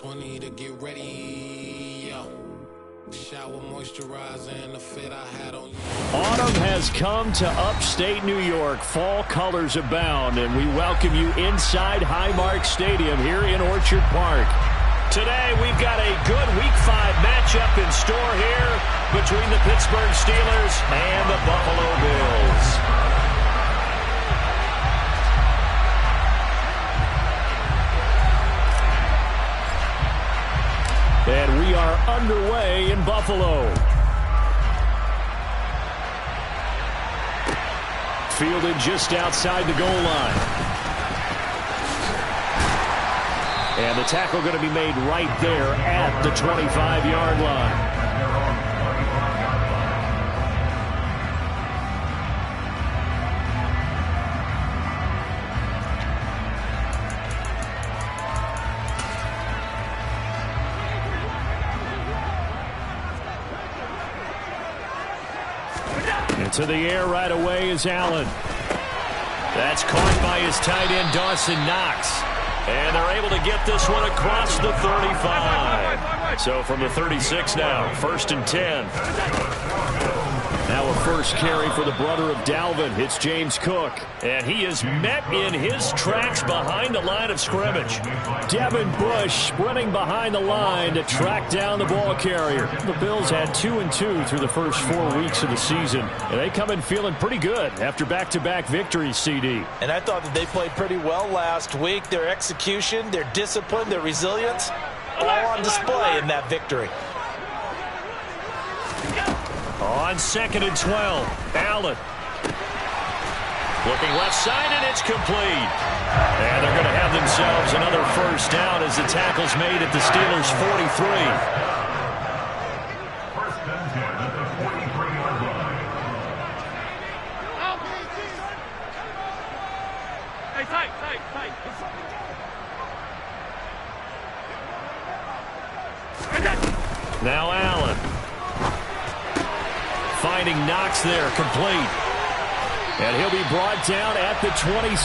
20 to get ready, yo. Shower moisturizer and the fit I had on you. Autumn has come to upstate New York. Fall colors abound, and we welcome you inside Highmark Stadium here in Orchard Park. Today, we've got a good Week 5 matchup in store here between the Pittsburgh Steelers and the Buffalo Bills. And we are underway in Buffalo. Fielded just outside the goal line. And the tackle going to be made right there at the 25-yard line. To the air right away is Allen. That's caught by his tight end, Dawson Knox. And they're able to get this one across the 35. So from the 36 now, 1st and 10. Now a first carry for the brother of Dalvin. It's James Cook. And he is met in his tracks behind the line of scrimmage. Devin Bush sprinting behind the line to track down the ball carrier. The Bills had 2-2 through the first 4 weeks of the season. And they come in feeling pretty good after back-to-back victories, CD. And I thought that they played pretty well last week. Their execution, their discipline, their resilience, all on display in that victory. On 2nd and 12, Allen. Looking left side, and it's complete. And they're going to have themselves another first down as the tackle's made at the Steelers' 43. Now Allen. Finding Knox there, complete. And he'll be brought down at the 27.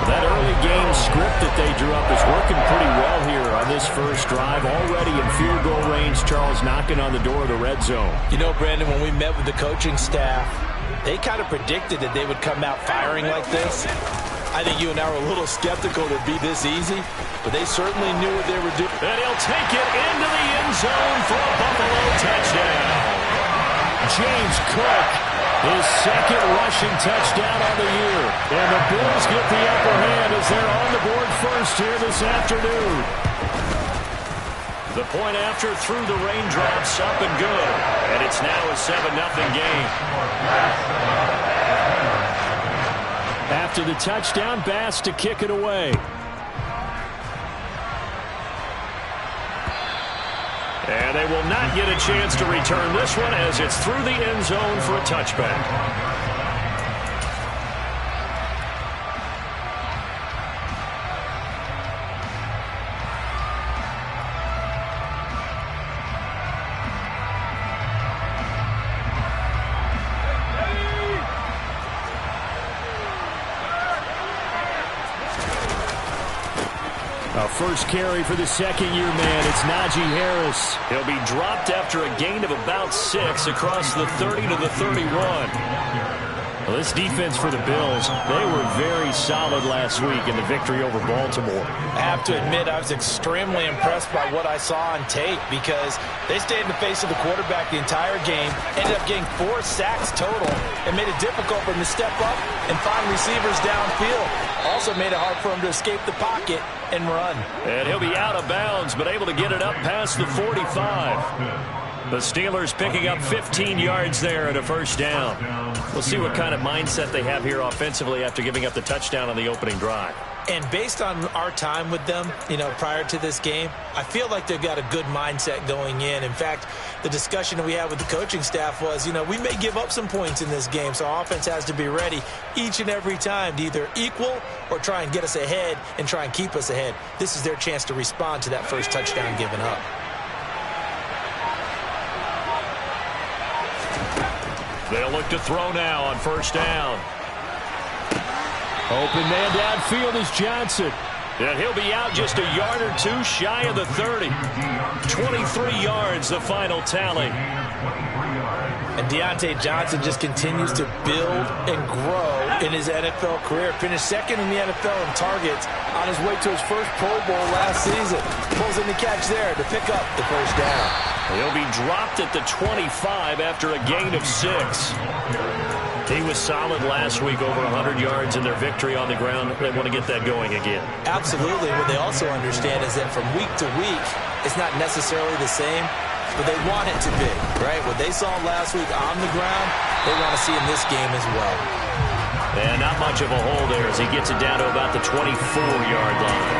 That early game script that they drew up is working pretty well here on this first drive. Already in field goal range, Charles knocking on the door of the red zone. You know, Brandon, when we met with the coaching staff, they kind of predicted that they would come out firing like this. I think you and I were a little skeptical that it'd be this easy, but they certainly knew what they were doing. And he'll take it into the end zone for a Buffalo touchdown. James Cook, his second rushing touchdown on the year. And the Bills get the upper hand as they're on the board first here this afternoon. The point after through the raindrops, up and good. And it's now a 7-0 game. After the touchdown, Bass to kick it away. And they will not get a chance to return this one as it's through the end zone for a touchback. First carry for the second-year man. It's Najee Harris. He'll be dropped after a gain of about 6 across the 30 to the 31. Well, this defense for the Bills, they were very solid last week in the victory over Baltimore. I have to admit, I was extremely impressed by what I saw on tape because they stayed in the face of the quarterback the entire game, ended up getting 4 sacks total, and made it difficult for him to step up and find receivers downfield. Also made it hard for him to escape the pocket and run. And he'll be out of bounds, but able to get it up past the 45. The Steelers picking up 15 yards there at a first down. We'll see what kind of mindset they have here offensively after giving up the touchdown on the opening drive. And based on our time with them, prior to this game, I feel like they've got a good mindset going in. In fact, the discussion that we had with the coaching staff was, we may give up some points in this game, so our offense has to be ready each and every time to either equal or try and get us ahead and try and keep us ahead. This is their chance to respond to that first touchdown given up. They'll look to throw now on first down. Open man downfield is Johnson. And he'll be out just a yard or two shy of the 30. 23 yards, the final tally. And Deontay Johnson just continues to build and grow in his NFL career. Finished second in the NFL in targets on his way to his first Pro Bowl last season. Pulls in the catch there to pick up the first down. He'll be dropped at the 25 after a gain of 6. He was solid last week, over 100 yards in their victory on the ground. They want to get that going again. Absolutely. What they also understand is that from week to week, it's not necessarily the same, but they want it to be, right? What they saw last week on the ground, they want to see in this game as well. And not much of a hole there as he gets it down to about the 24-yard line.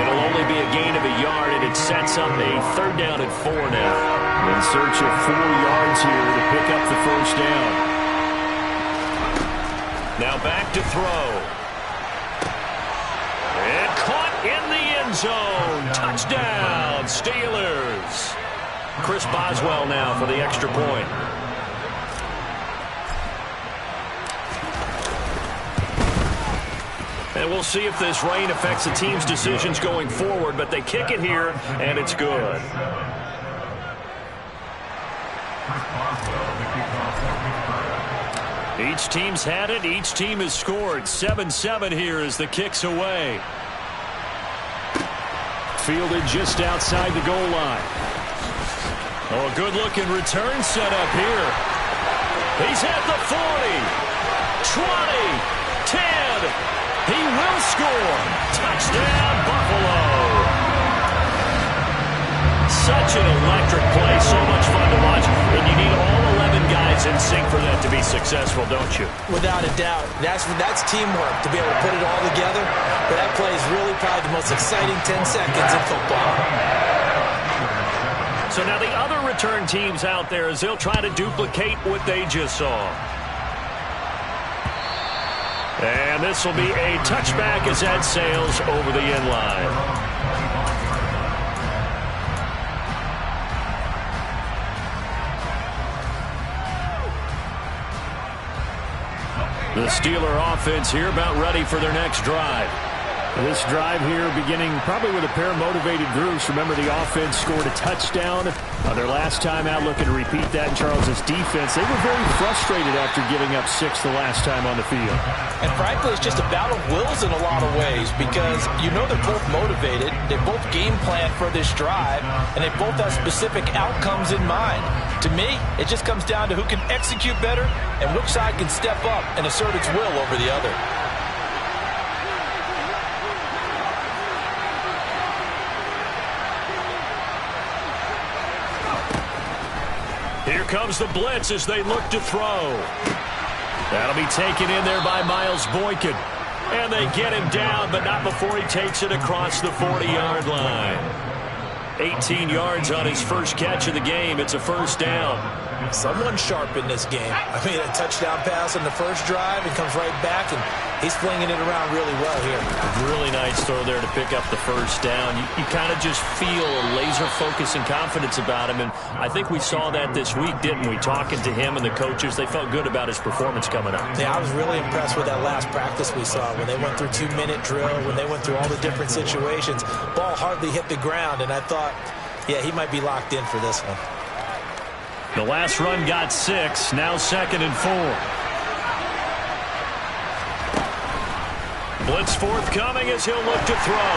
It'll only be a gain of a yard, and it sets up a 3rd down and 4 now. In search of 4 yards here to pick up the first down. Now back to throw. And caught in the end zone. Touchdown, Steelers. Chris Boswell now for the extra point. And we'll see if this rain affects the team's decisions going forward, but they kick it here, and it's good. Each team's had it. Each team has scored. 7-7 here as the kick's away. Fielded just outside the goal line. Oh, a good-looking return set up here. He's at the 40, 20, 10. He will score. Touchdown, Buffalo. Such an electric play. So much fun to watch. And you need all 11 guys in sync for that to be successful, don't you? Without a doubt. That's teamwork to be able to put it all together. But that play is really probably the most exciting 10 seconds in football. So now the other return teams out there as they'll try to duplicate what they just saw. And this will be a touchback as that sails over the end line. The Steeler offense here about ready for their next drive. This drive here beginning probably with a pair of motivated groups. Remember, the offense scored a touchdown on their last time out, looking to repeat that in Charles' defense. They were very frustrated after giving up 6 the last time on the field. And frankly, it's just a battle of wills in a lot of ways because you know they're both motivated. They both game plan for this drive, and they both have specific outcomes in mind. To me, it just comes down to who can execute better and which side can step up and assert its will over the other. Here comes the blitz as they look to throw. That'll be taken in there by Miles Boykin. And they get him down, but not before he takes it across the 40-yard line. 18 yards on his first catch of the game. It's a first down. Someone sharp in this game. I mean, a touchdown pass on the first drive and comes right back, and he's flinging it around really well here. Really nice throw there to pick up the first down. You kind of just feel a laser focus and confidence about him, and I think we saw that this week, didn't we? Talking to him and the coaches, they felt good about his performance coming up. Yeah, I was really impressed with that last practice we saw when they went through 2-minute drill, when they went through all the different situations. Ball hardly hit the ground, and I thought, yeah, he might be locked in for this one. The last run got 6, now 2nd and 4. Blitz forthcoming as he'll look to throw.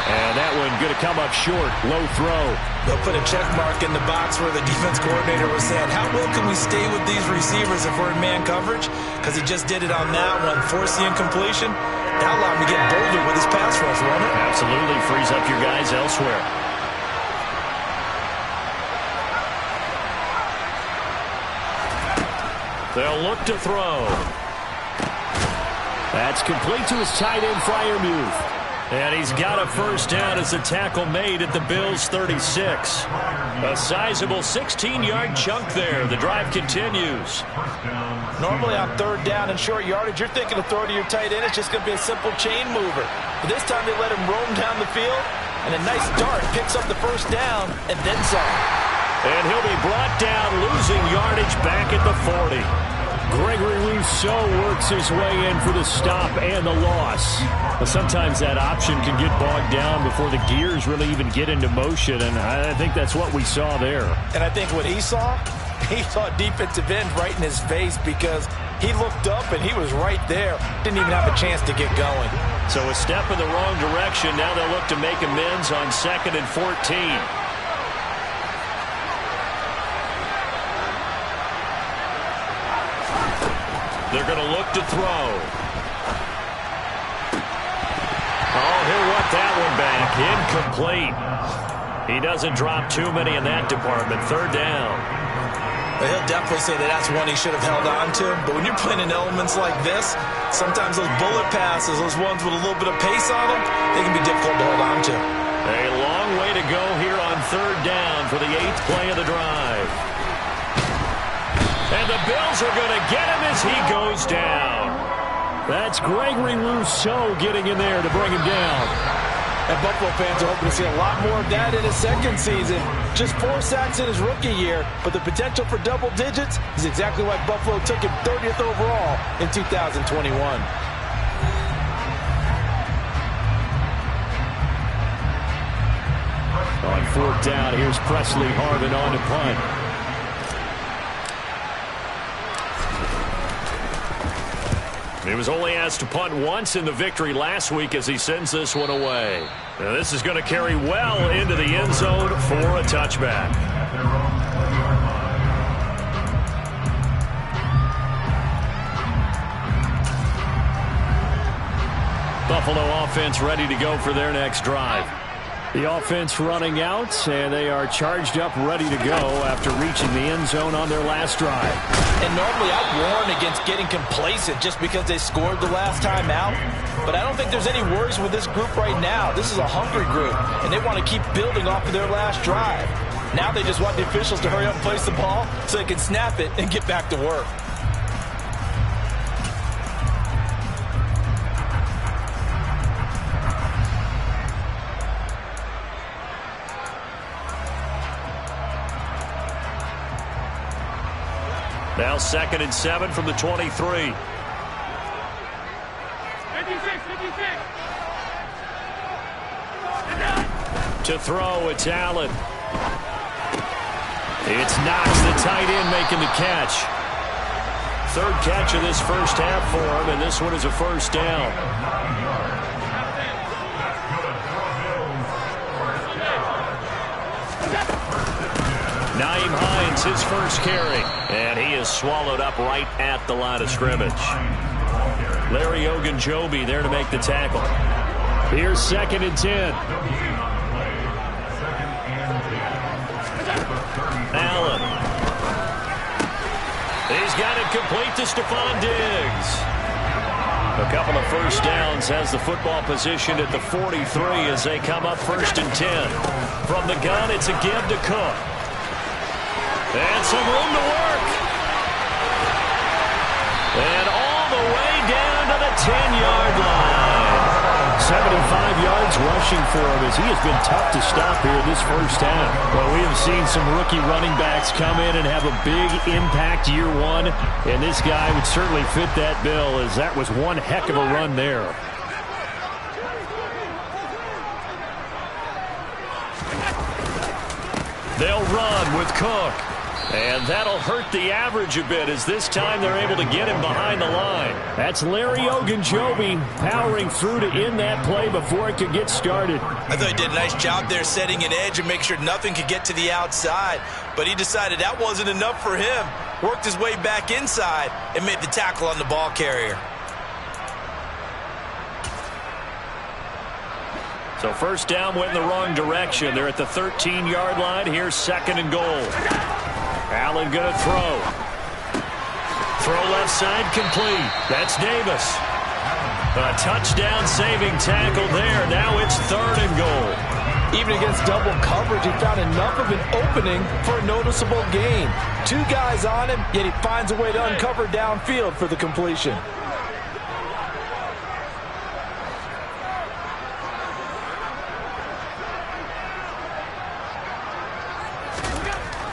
And that one going to come up short. Low throw. They'll put a check mark in the box where the defense coordinator was saying, how well can we stay with these receivers if we're in man coverage? Because he just did it on that one. Force the incompletion. That allowed him to get bolder with his pass rush, won't it? Absolutely. Frees up your guys elsewhere. They'll look to throw. That's complete to his tight end, Freiermuth. And he's got a first down as the tackle made at the Bills' 36. A sizable 16-yard chunk there. The drive continues. Normally on 3rd down and short yardage, you're thinking of throw to your tight end. It's just going to be a simple chain mover. But this time they let him roam down the field, and a nice dart picks up the first down and then some. And he'll be brought down, losing yardage back at the 40. Gregory Rousseau works his way in for the stop and the loss. But sometimes that option can get bogged down before the gears really even get into motion, and I think that's what we saw there. And I think what he saw defensive end right in his face, because he looked up and he was right there. Didn't even have a chance to get going. So a step in the wrong direction. Now they'll look to make amends on 2nd and 14. They're going to look to throw. Oh, he'll want that one back. Incomplete. He doesn't drop too many in that department. 3rd down. He'll definitely say that that's one he should have held on to. But when you're playing in elements like this, sometimes those bullet passes, those ones with a little bit of pace on them, they can be difficult to hold on to. A long way to go here on 3rd down for the 8th play of the drive. And the Bills are going to get him as he goes down. That's Gregory Rousseau getting in there to bring him down. And Buffalo fans are hoping to see a lot more of that in his second season. Just 4 sacks in his rookie year, but the potential for double digits is exactly why Buffalo took him 30th overall in 2021. On 4th down, here's Presley Harvin on to punt. He was only asked to punt once in the victory last week as he sends this one away. Now this is going to carry well into the end zone for a touchback. Buffalo offense ready to go for their next drive. The offense running out, and they are charged up, ready to go after reaching the end zone on their last drive. And normally I warn against getting complacent just because they scored the last time out. But I don't think there's any worries with this group right now. This is a hungry group, and they want to keep building off of their last drive. Now they just want the officials to hurry up and place the ball so they can snap it and get back to work. Now 2nd and 7 from the 23. 56. To throw, it's Allen. It's Knox, the tight end, making the catch. 3rd catch of this first half for him, and this one is a 1st down. Nyheim Hines, his first carry, and he is swallowed up right at the line of scrimmage. Larry Ogunjobi there to make the tackle. Here's 2nd and 10. Allen. He's got it complete to Stephon Diggs. A couple of 1st downs, has the football positioned at the 43 as they come up 1st and 10. From the gun, it's a give to Cook. And some room to work. And all the way down to the 10-yard line. 75 yards rushing for him as he has been tough to stop here in this first half. Well, we have seen some rookie running backs come in and have a big impact year one, and this guy would certainly fit that bill as that was one heck of a run there. They'll run with Cook. And that'll hurt the average a bit as this time they're able to get him behind the line. That's Larry Ogunjobi powering through to end that play before it could get started. I thought he did a nice job there setting an edge and make sure nothing could get to the outside. But he decided that wasn't enough for him. Worked his way back inside and made the tackle on the ball carrier. So 1st down went in the wrong direction. They're at the 13-yard line. Here's 2nd and goal. Allen going to throw. Throw left side complete. That's Davis. A touchdown saving tackle there. Now it's 3rd and goal. Even against double coverage, he found enough of an opening for a noticeable gain. 2 guys on him, yet he finds a way to uncover downfield for the completion.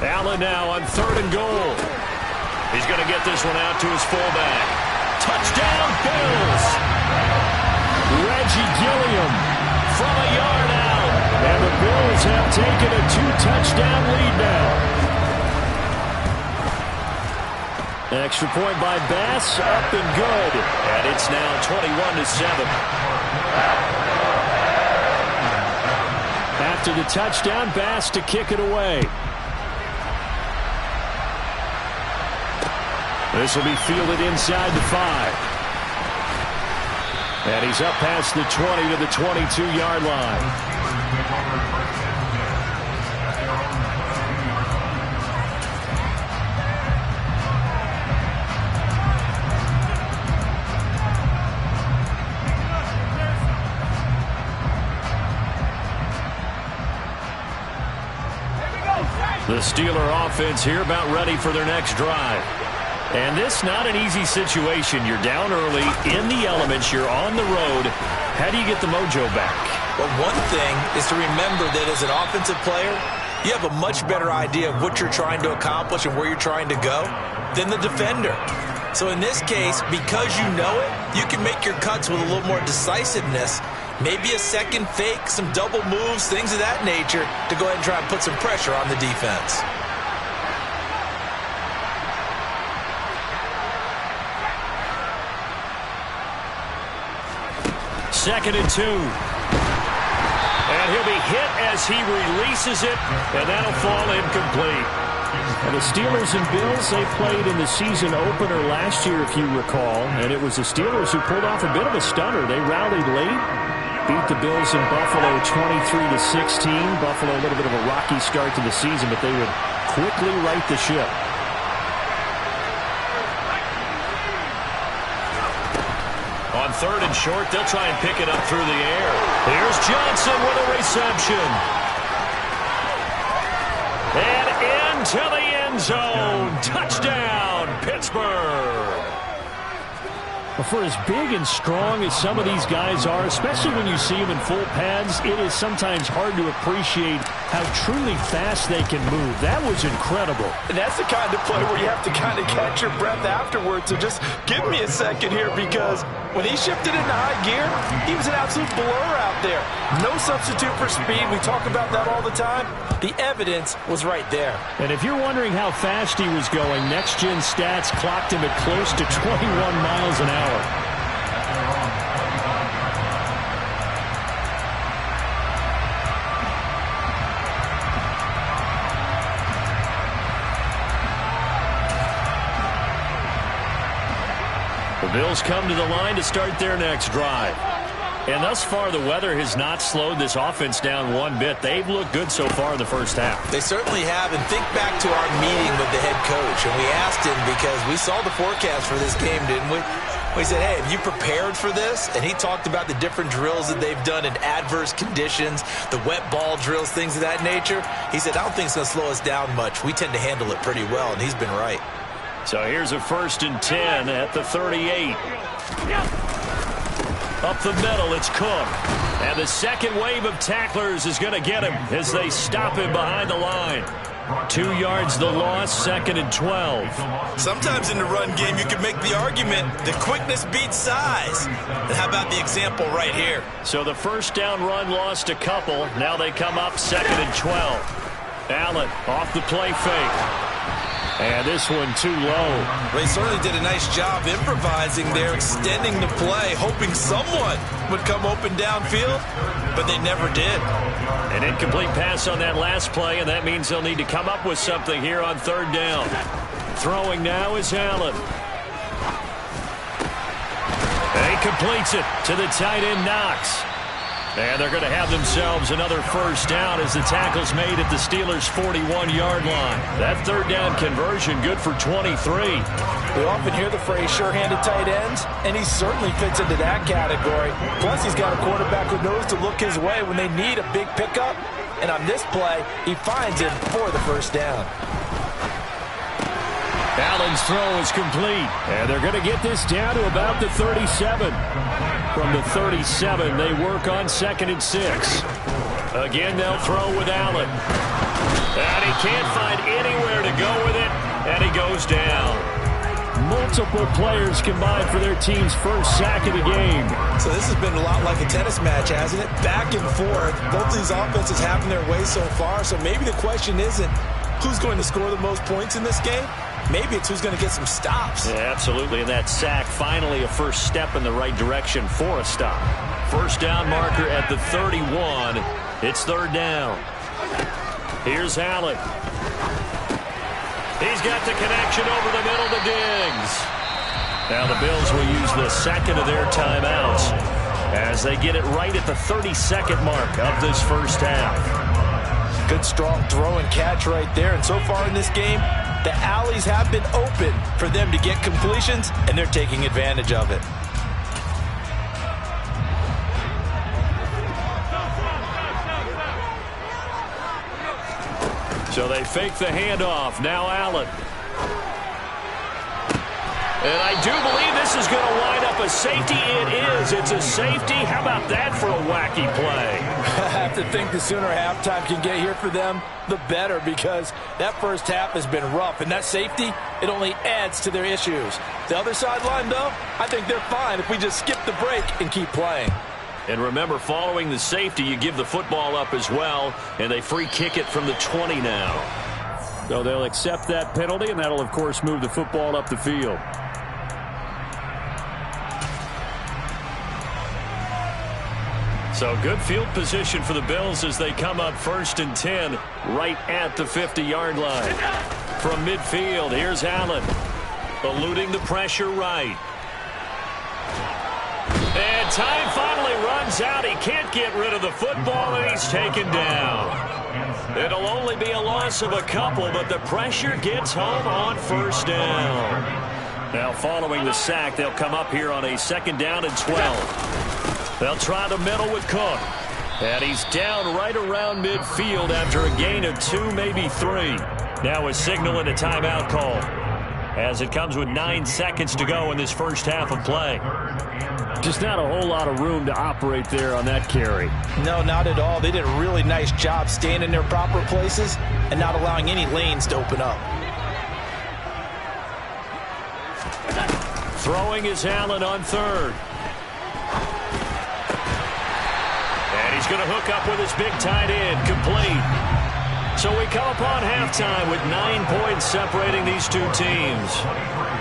Allen now on 3rd and goal. He's going to get this one out to his fullback. Touchdown, Bills! Reggie Gilliam from a yard out. And the Bills have taken a 2-touchdown lead now. Extra point by Bass, up and good. And it's now 21-7. After the touchdown, Bass to kick it away. This will be fielded inside the 5. And he's up past the 20 to the 22-yard line. The Steeler offense here about ready for their next drive. And this not an easy situation. You're down early, in the elements, you're on the road. How do you get the mojo back? Well, one thing is to remember that as an offensive player, you have a much better idea of what you're trying to accomplish and where you're trying to go than the defender. So in this case, because you know it, you can make your cuts with a little more decisiveness. Maybe a second fake, some double moves, things of that nature to go ahead and try and put some pressure on the defense. Second and 2. And he'll be hit as he releases it, and that'll fall incomplete. And the Steelers and Bills, they played in the season opener last year, if you recall, and it was the Steelers who pulled off a bit of a stunner. They rallied late, beat the Bills in Buffalo 23-16. Buffalo a little bit of a rocky start to the season, but they would quickly right the ship. On third and short, they'll try and pick it up through the air. Here's Johnson with a reception. And into the end zone. Touchdown, Pittsburgh. Well, for as big and strong as some of these guys are, especially when you see them in full pads, it is sometimes hard to appreciate how truly fast they can move. That was incredible. And that's the kind of play where you have to kind of catch your breath afterwards. So just give me a second here, because when he shifted into high gear, he was an absolute blur out there. No substitute for speed. We talk about that all the time. The evidence was right there. And if you're wondering how fast he was going, Next Gen Stats clocked him at close to 21 miles an hour. The Bills come to the line to start their next drive. And thus far, the weather has not slowed this offense down one bit. They've looked good so far in the first half. They certainly have. And think back to our meeting with the head coach. And we asked him, because we saw the forecast for this game, didn't we? We said, hey, have you prepared for this? And he talked about the different drills that they've done in adverse conditions, the wet ball drills, things of that nature. He said, I don't think it's going to slow us down much. We tend to handle it pretty well, and he's been right. So here's a 1st and 10 at the 38. Up the middle, it's Cook. And the second wave of tacklers is going to get him as they stop him behind the line. 2 yards the loss, 2nd and 12. Sometimes in the run game, you can make the argument that quickness beats size. And how about the example right here? So the first down run lost a couple. Now they come up 2nd and 12. Allen off the play fake. And this one too low. They certainly did a nice job improvising there, extending the play, hoping someone would come open downfield, but they never did. An incomplete pass on that last play, and that means they'll need to come up with something here on 3rd down. Throwing now is Allen. And he completes it to the tight end, Knox. And they're going to have themselves another first down as the tackle's made at the Steelers' 41-yard line. That 3rd down conversion good for 23. We often hear the phrase sure-handed tight ends, and he certainly fits into that category. Plus, he's got a quarterback who knows to look his way when they need a big pickup. And on this play, he finds him for the first down. Allen's throw is complete. And they're going to get this down to about the 37. From the 37, they work on 2nd and 6. Again, they'll throw with Allen. And he can't find anywhere to go with it, and he goes down. Multiple players combined for their team's first sack of the game. So this has been a lot like a tennis match, hasn't it? Back and forth. Both these offenses having their way so far. So maybe the question isn't who's going to score the most points in this game. Maybe it's who's going to get some stops. Yeah, absolutely. And that sack, finally a first step in the right direction for a stop. First down marker at the 31. It's third down. Here's Allen. He's got the connection over the middle to Diggs. Now the Bills will use the second of their timeouts as they get it right at the 32nd mark of this first half. Good, strong throw and catch right there. And so far in this game, the alleys have been open for them to get completions, and they're taking advantage of it. So they fake the handoff. Now Allen. And I do believe this is going to wind up a safety. It is. It's a safety. How about that for a wacky play? I have to think the sooner halftime can get here for them, the better, because that first half has been rough. And that safety, it only adds to their issues. The other sideline, though, I think they're fine if we just skip the break and keep playing. And remember, following the safety, you give the football up as well, and they free kick it from the 20 now. So they'll accept that penalty, and that'll, of course, move the football up the field. So good field position for the Bills as they come up 1st and 10 right at the 50-yard line. From midfield, here's Allen. Eluding the pressure right. And time finally runs out. He can't get rid of the football, and he's taken down. It'll only be a loss of a couple, but the pressure gets home on first down. Now following the sack, they'll come up here on a 2nd down and 12. They'll try the middle with Cook. And he's down right around midfield after a gain of 2, maybe 3. Now a signal and a timeout call as it comes with 9 seconds to go in this first half of play. Just not a whole lot of room to operate there on that carry. No, not at all. They did a really nice job staying in their proper places and not allowing any lanes to open up. Throwing is Allen on 3rd. And he's going to hook up with his big tight end, complete. So we come upon halftime with 9 points separating these two teams.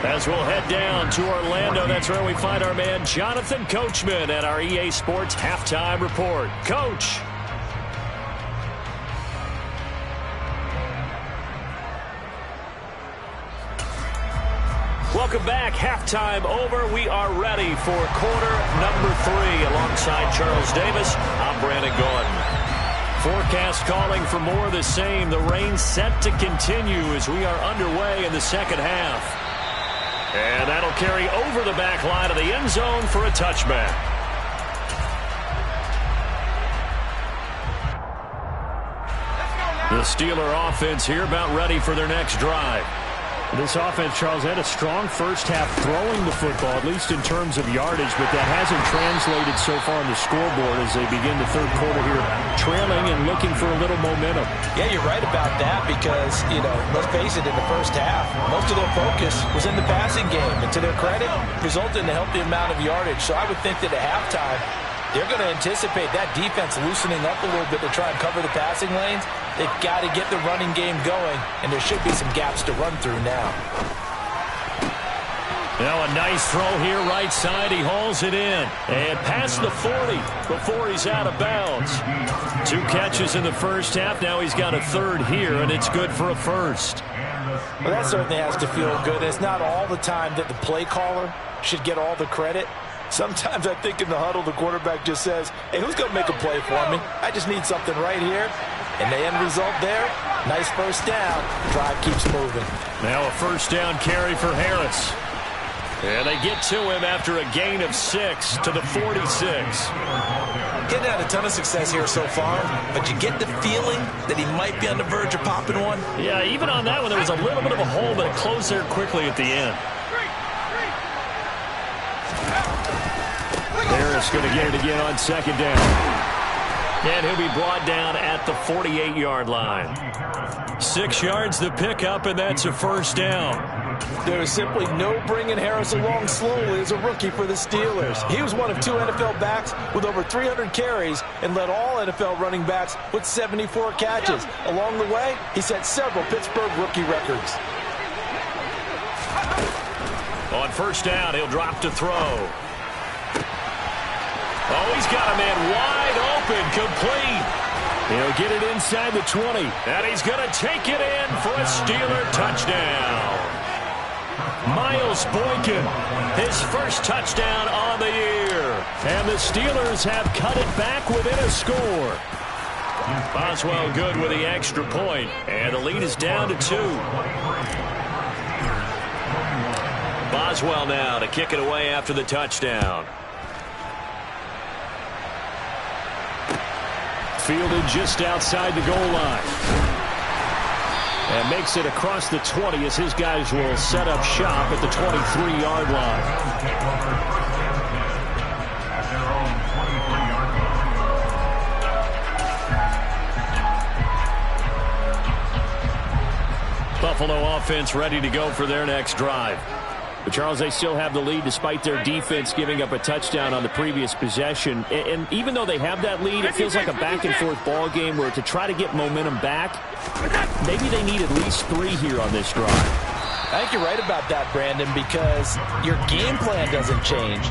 As we'll head down to Orlando, that's where we find our man Jonathan Coachman at our EA Sports Halftime Report. Coach. Welcome back. Halftime over. We are ready for quarter number 3 alongside Charles Davis. I'm Brandon Gordon. Forecast calling for more of the same. The rain set to continue as we are underway in the second half. And that'll carry over the back line of the end zone for a touchback. The Steeler offense here about ready for their next drive. This offense, Charles, had a strong first half throwing the football, at least in terms of yardage, but that hasn't translated so far on the scoreboard as they begin the third quarter here, trailing and looking for a little momentum. Yeah, you're right about that because, let's face it, in the first half, most of their focus was in the passing game. And to their credit, resulted in a healthy amount of yardage. So I would think that at halftime, they're going to anticipate that defense loosening up a little bit to try and cover the passing lanes. They've got to get the running game going, and there should be some gaps to run through now. Now a nice throw here right side. He hauls it in. And past the 40 before he's out of bounds. 2 catches in the first half. Now he's got a 3rd here, and it's good for a 1st. Well, that certainly has to feel good. It's not all the time that the play caller should get all the credit. Sometimes I think in the huddle, the quarterback just says, hey, who's going to make a play for me? I just need something right here. And the end result there, nice first down. Drive keeps moving. Now a first down carry for Harris. And they get to him after a gain of 6 to the 46. Getting had a ton of success here so far, but you get the feeling that he might be on the verge of popping one. Yeah, even on that one, there was a little bit of a hole, but it closed there quickly at the end. Harris going to get it again on 2nd down. And he'll be brought down at the 48-yard line. 6 yards the pickup, and that's a first down. There is simply no bringing Harris along slowly as a rookie for the Steelers. He was one of 2 NFL backs with over 300 carries and led all NFL running backs with 74 catches. Along the way, he set several Pittsburgh rookie records. On first down, he'll drop to throw. Oh, he's got a man wide open, complete. He'll get it inside the 20. And he's going to take it in for a Steeler touchdown. Miles Boykin, his first touchdown on the year. And the Steelers have cut it back within a score. Boswell good with the extra point, and the lead is down to 2. Boswell now to kick it away after the touchdown. Fielded just outside the goal line. And makes it across the 20 as his guys will set up shop at the 23-yard line. Buffalo offense ready to go for their next drive. But, Charles, they still have the lead despite their defense giving up a touchdown on the previous possession. And even though they have that lead, it feels like a back-and-forth ball game where to try to get momentum back, maybe they need at least 3 here on this drive. I think you're right about that, Brandon, because your game plan doesn't change.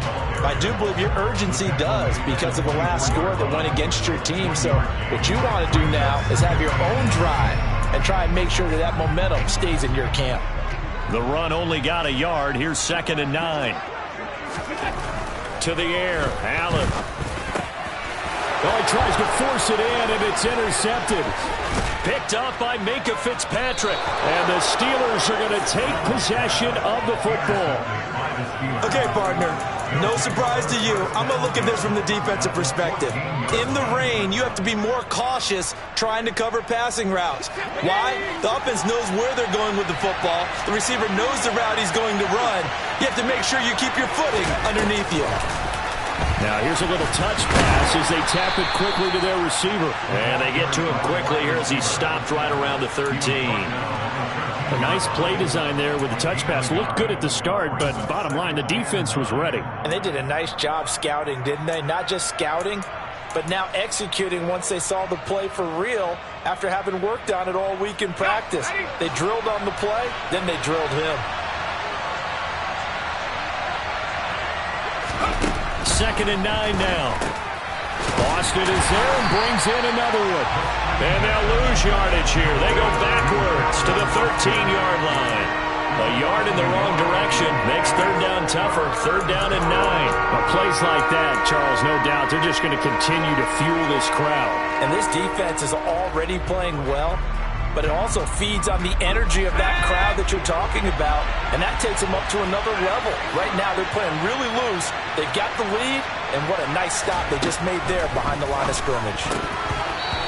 I do believe your urgency does because of the last score that went against your team. So what you want to do now is have your own drive and try and make sure that that momentum stays in your camp. The run only got a yard. Here's 2nd and 9. To the air, Allen. Oh, he tries to force it in, and it's intercepted. Picked up by Minkah Fitzpatrick. And the Steelers are going to take possession of the football. Okay, partner, no surprise to you. I'm going to look at this from the defensive perspective. In the rain, you have to be more cautious trying to cover passing routes. Why? The offense knows where they're going with the football. The receiver knows the route he's going to run. You have to make sure you keep your footing underneath you. Now here's a little touch pass as they tap it quickly to their receiver. And they get to him quickly here as he stopped right around the 13. A nice play design there with the touch pass. Looked good at the start, but bottom line, the defense was ready. And they did a nice job scouting, didn't they? Not just scouting, but now executing once they saw the play for real after having worked on it all week in practice. They drilled on the play, then they drilled him. 2nd and 9 now. Boston is there and brings in another one. And they'll lose yardage here. They go backwards to the 13-yard line. A yard in the wrong direction makes 3rd down tougher. 3rd down and 9. But plays like that, Charles, no doubt, they're just going to continue to fuel this crowd. And this defense is already playing well, but it also feeds on the energy of that crowd that you're talking about, and that takes them up to another level. Right now, they're playing really loose. They've got the lead, and what a nice stop they just made there behind the line of scrimmage.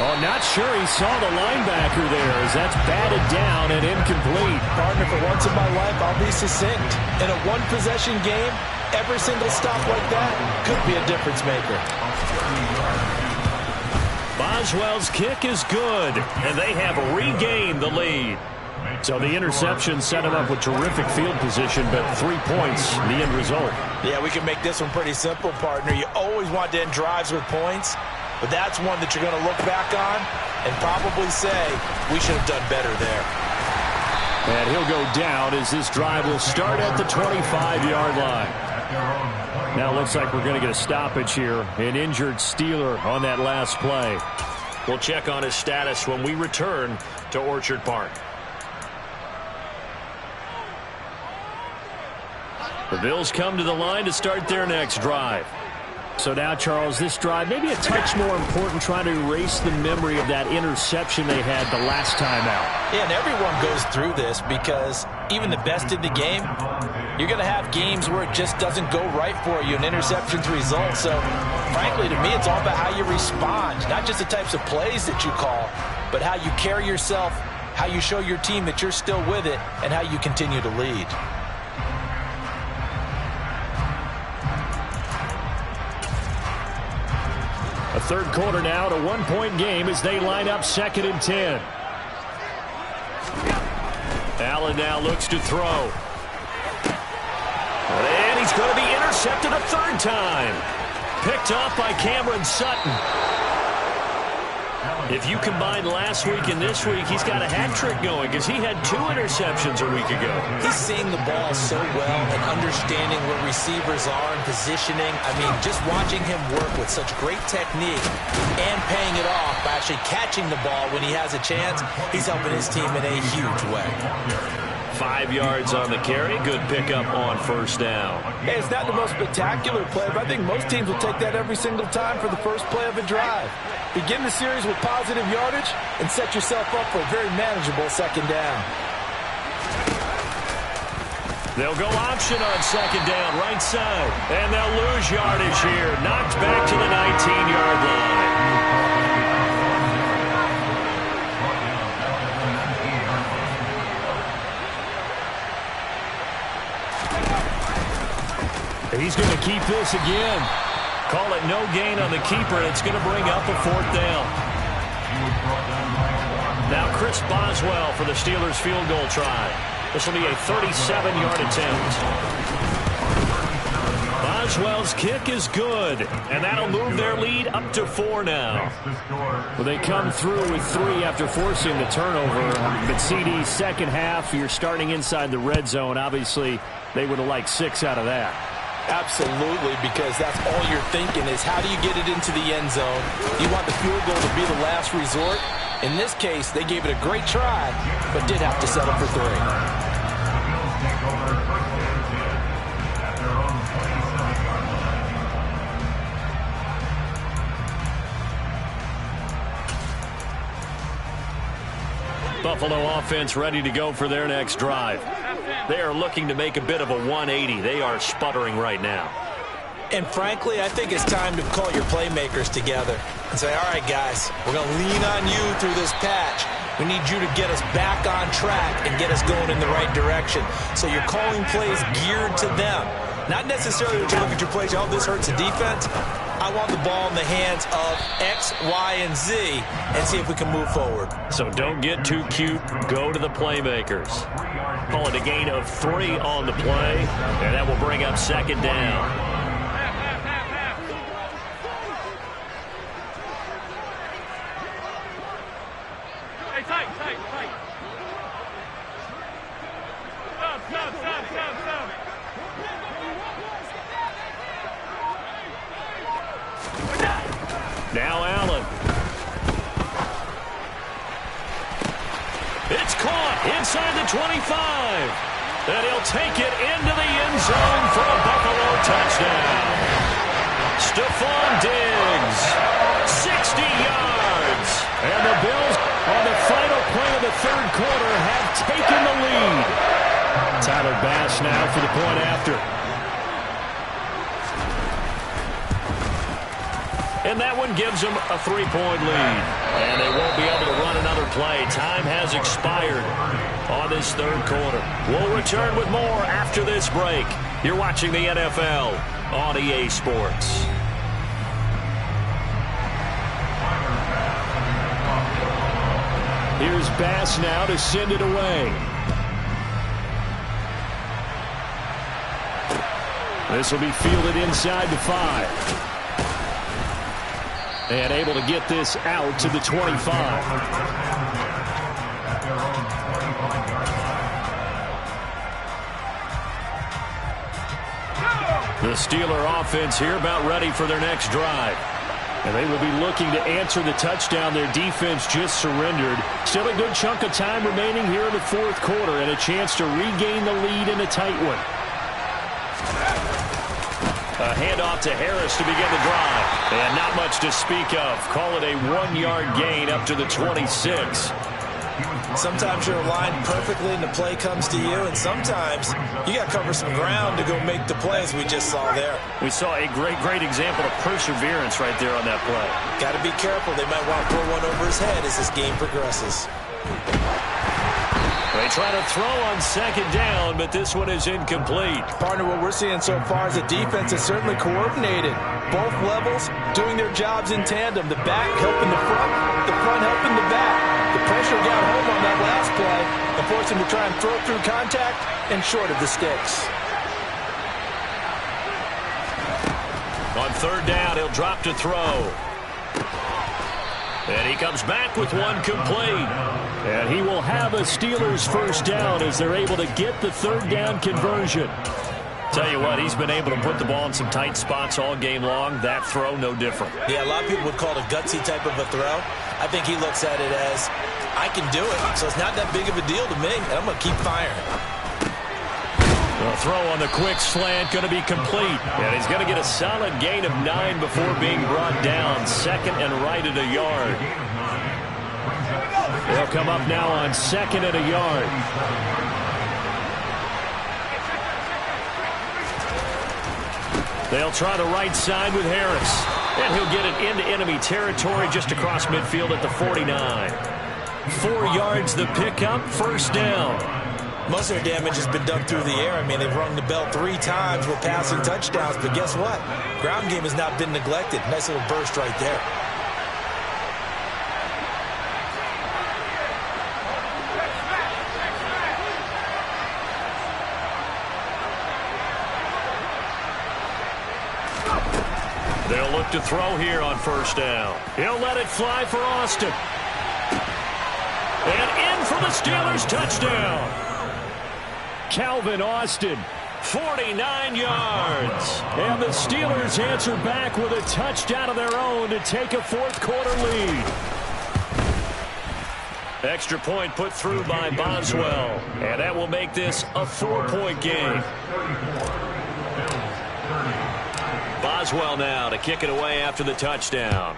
Oh, not sure he saw the linebacker there as that's batted down and incomplete. Partner, for once in my life, I'll be succinct. In a one-possession game, every single stop like that could be a difference maker. Boswell's kick is good, and they have regained the lead. So the interception set him up with terrific field position, but 3 points, the end result. Yeah, we can make this one pretty simple, partner. You always want to end drives with points, but that's one that you're going to look back on and probably say, we should have done better there. And he'll go down as this drive will start at the 25-yard line. Now it looks like we're going to get a stoppage here. An injured Steeler on that last play. We'll check on his status when we return to Orchard Park. The Bills come to the line to start their next drive. So now, Charles, this drive maybe a touch more important, trying to erase the memory of that interception they had the last time out. Yeah, and everyone goes through this because even the best in the game, you're going to have games where it just doesn't go right for you, and interceptions result. So, frankly, to me, it's all about how you respond, not just the types of plays that you call, but how you carry yourself, how you show your team that you're still with it, and how you continue to lead. A third quarter now, to 1-point game as they line up 2nd and 10. Allen now looks to throw. And he's going to be intercepted a third time. Picked up by Cameron Sutton. If you combine last week and this week, he's got a hat trick going because he had 2 interceptions a week ago. He's seeing the ball so well and understanding where receivers are and positioning. I mean, just watching him work with such great technique and paying it off by actually catching the ball when he has a chance, he's helping his team in a huge way. 5 yards on the carry. Good pickup on first down. Hey, it's not the most spectacular play, but I think most teams will take that every single time for the first play of a drive. Begin the series with positive yardage and set yourself up for a very manageable second down. They'll go option on second down, right side. And they'll lose yardage here. Knocked back to the 19-yard line. He's going to keep this again. Call it no gain on the keeper, and it's going to bring up a fourth down. Now Chris Boswell for the Steelers field goal try. This will be a 37-yard attempt. Boswell's kick is good, and that'll move their lead up to 4 now. Well, they come through with 3 after forcing the turnover. But CD, second half, you're starting inside the red zone. Obviously, they would have liked 6 out of that. Absolutely, because that's all you're thinking is how do you get it into the end zone? You want the field goal to be the last resort. In this case, they gave it a great try, but did have to settle for 3. Buffalo offense ready to go for their next drive. They are looking to make a bit of a 180. They are sputtering right now. And frankly, I think it's time to call your playmakers together and say, all right, guys, we're going to lean on you through this patch. We need you to get us back on track and get us going in the right direction. So you're calling plays geared to them. Not necessarily that you look at your plays, oh, this hurts the defense. I want the ball in the hands of X, Y, and Z and see if we can move forward. So don't get too cute. Go to the playmakers. Call it a gain of 3 on the play, and that will bring up second down. Now Allen. It's caught inside the 25. And he'll take it into the end zone for a Buffalo touchdown. Stephon Diggs, 60 yards. And the Bills, on the final play of the third quarter, have taken the lead. Tyler Bass now for the point after. And that one gives them a 3-point lead. And they won't be able to run another play. Time has expired on this third quarter. We'll return with more after this break. You're watching the NFL on EA Sports. Here's Bass now to send it away. This will be fielded inside the 5. And able to get this out to the 25. The Steeler offense here about ready for their next drive. And they will be looking to answer the touchdown their defense just surrendered. Still a good chunk of time remaining here in the fourth quarter and a chance to regain the lead in a tight one. A handoff to Harris to begin the drive. And not much to speak of. Call it a 1-yard gain up to the 26. Sometimes you're aligned perfectly and the play comes to you, and sometimes you got to cover some ground to go make the play, as we just saw there. We saw a great example of perseverance right there on that play. Got to be careful. They might want to throw one over his head as this game progresses. They try to throw on second down, but this one is incomplete. Partner, what we're seeing so far is the defense is certainly coordinated. Both levels doing their jobs in tandem. The back helping the front helping the back. The pressure got home on that last play and forced him to try and throw through contact and short of the sticks. On third down, he'll drop to throw. And he comes back with one complete. And he will have a Steelers first down as they're able to get the third down conversion. Tell you what, he's been able to put the ball in some tight spots all game long. That throw, no different. Yeah, a lot of people would call it a gutsy type of a throw. I think he looks at it as, I can do it, so it's not that big of a deal to me, and I'm going to keep firing. The throw on the quick slant going to be complete. And he's going to get a solid gain of 9 before being brought down. Second and right at a yard. They'll come up now on second and a yard. They'll try the right side with Harris. And he'll get it into enemy territory just across midfield at the 49. 4 yards the pickup, first down. Most of their damage has been done through the air. I mean, they've rung the bell 3 times with passing touchdowns, but guess what? Ground game has not been neglected. Nice little burst right there. They'll look to throw here on first down. He'll let it fly for Austin. And in for the Steelers touchdown. Calvin Austin, 49 yards. And the Steelers answer back with a touchdown of their own to take a fourth-quarter lead. Extra point put through by Boswell. And that will make this a 4-point game. Boswell now to kick it away after the touchdown.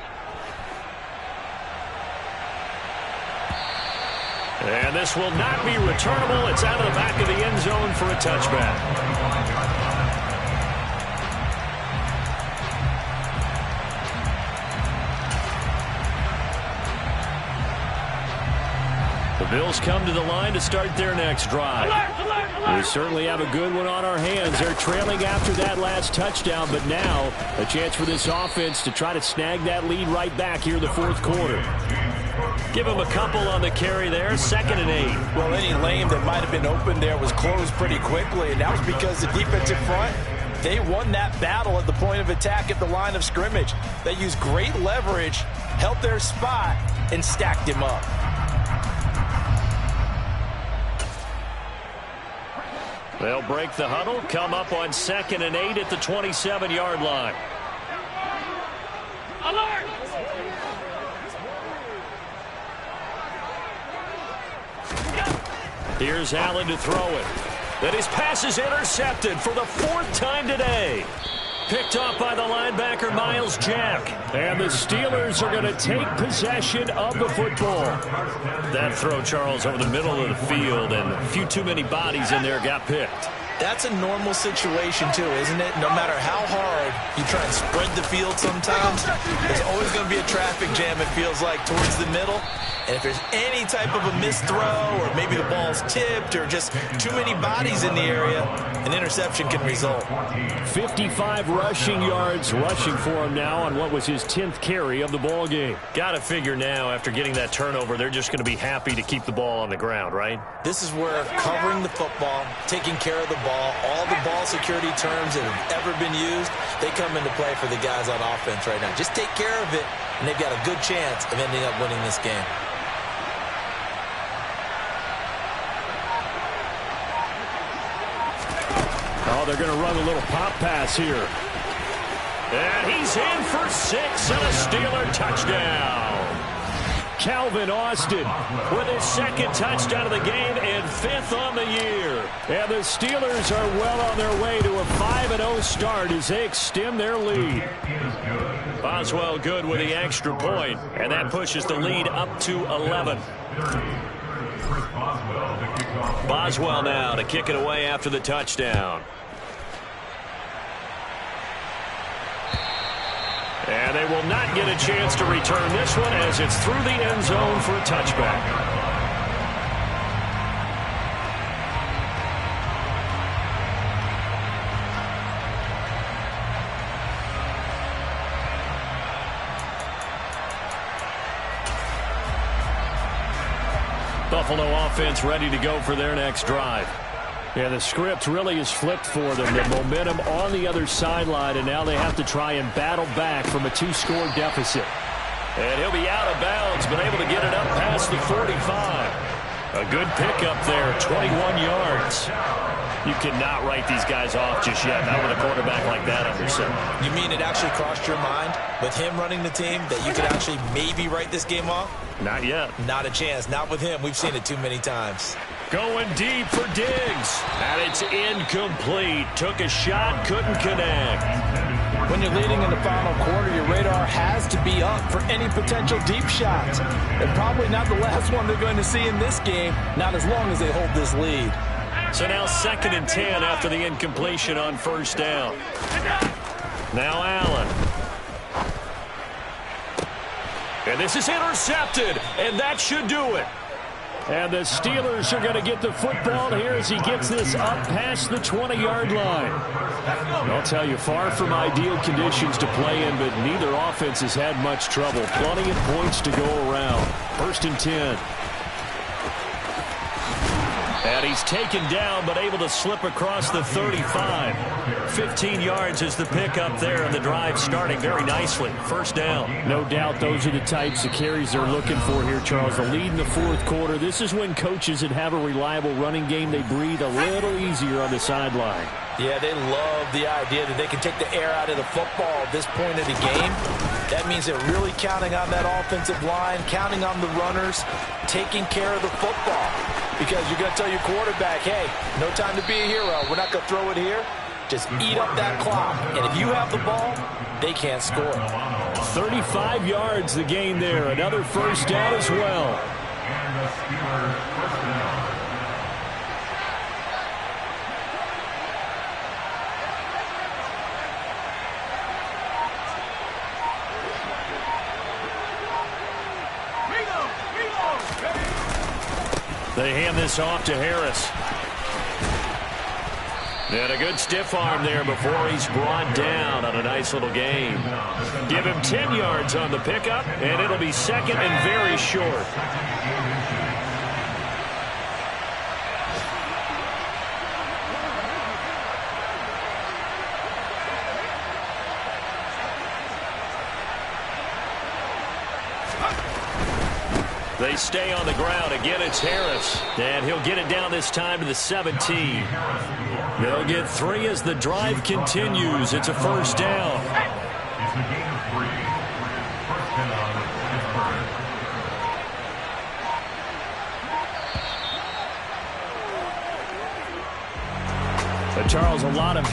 And this will not be returnable. It's out of the back of the end zone for a touchback. The Bills come to the line to start their next drive. We certainly have a good one on our hands. They're trailing after that last touchdown, but now a chance for this offense to try to snag that lead right back here in the fourth quarter. Give him a couple on the carry there, 2nd and 8. Well, any lane that might have been open there was closed pretty quickly, and that was because the defensive front, they won that battle at the point of attack at the line of scrimmage. They used great leverage, held their spot, and stacked him up. They'll break the huddle, come up on 2nd and 8 at the 27-yard line. Alert! Here's Allen to throw it. And his pass is intercepted for the 4th time today. Picked off by the linebacker, Miles Jack. And the Steelers are going to take possession of the football. That throw, Charles, over the middle of the field, and a few too many bodies in there got picked. That's a normal situation, too, isn't it? No matter how hard you try and spread the field sometimes, there's always going to be a traffic jam, it feels like, towards the middle. And if there's any type of a missed throw, or maybe the ball's tipped, or just too many bodies in the area, an interception can result. 55 rushing yards rushing for him now on what was his 10th carry of the ball game. Got to figure now, after getting that turnover, they're just going to be happy to keep the ball on the ground, right? This is where covering the football, taking care of the ball, all the ball security terms that have ever been used, they come into play for the guys on offense right now. Just take care of it, and they've got a good chance of ending up winning this game. Oh, they're going to run a little pop pass here. And he's in for 6 and a Steeler touchdown. Calvin Austin with his 2nd touchdown of the game and 5th on the year. And the Steelers are well on their way to a 5-0 start as they extend their lead. Boswell good with the extra point, and that pushes the lead up to 11. Boswell now to kick it away after the touchdown. And they will not get a chance to return this one as it's through the end zone for a touchback. Buffalo offense ready to go for their next drive. Yeah, the script really is flipped for them. The momentum on the other sideline, and now they have to try and battle back from a 2-score deficit. And he'll be out of bounds, but able to get it up past the 45. A good pickup there, 21 yards. You cannot write these guys off just yet, not with a quarterback like that under center. You mean it actually crossed your mind with him running the team that you could actually maybe write this game off? Not yet. Not a chance. Not with him. We've seen it too many times. Going deep for Diggs. And it's incomplete. Took a shot, couldn't connect. When you're leading in the final quarter, your radar has to be up for any potential deep shots. And probably not the last one they're going to see in this game, not as long as they hold this lead. So now 2nd and 10 after the incompletion on 1st down. Now Allen. And this is intercepted, and that should do it. And the Steelers are going to get the football here as he gets this up past the 20-yard line. I'll tell you, far from ideal conditions to play in, but neither offense has had much trouble. Plenty of points to go around. 1st and 10. And he's taken down, but able to slip across the 35. 15 yards is the pickup there, and the drive starting very nicely. 1st down. No doubt those are the types of carries they're looking for here, Charles. The lead in the 4th quarter. This is when coaches that have a reliable running game, they breathe a little easier on the sideline. Yeah, they love the idea that they can take the air out of the football at this point of the game. That means they're really counting on that offensive line, counting on the runners, taking care of the football. Because you're going to tell your quarterback, hey, no time to be a hero. We're not going to throw it here. Just eat up that clock. And if you have the ball, they can't score. 35 yards the gain there. Another 1st down as well. They hand this off to Harris. And a good stiff arm there before he's brought down on a nice little gain. Give him 10 yards on the pickup, and it'll be 2nd and very short. They stay on the ground. Again, it's Harris. And he'll get it down this time to the 17. They'll get 3 as the drive continues. It's a 1st down. Charles, a lot of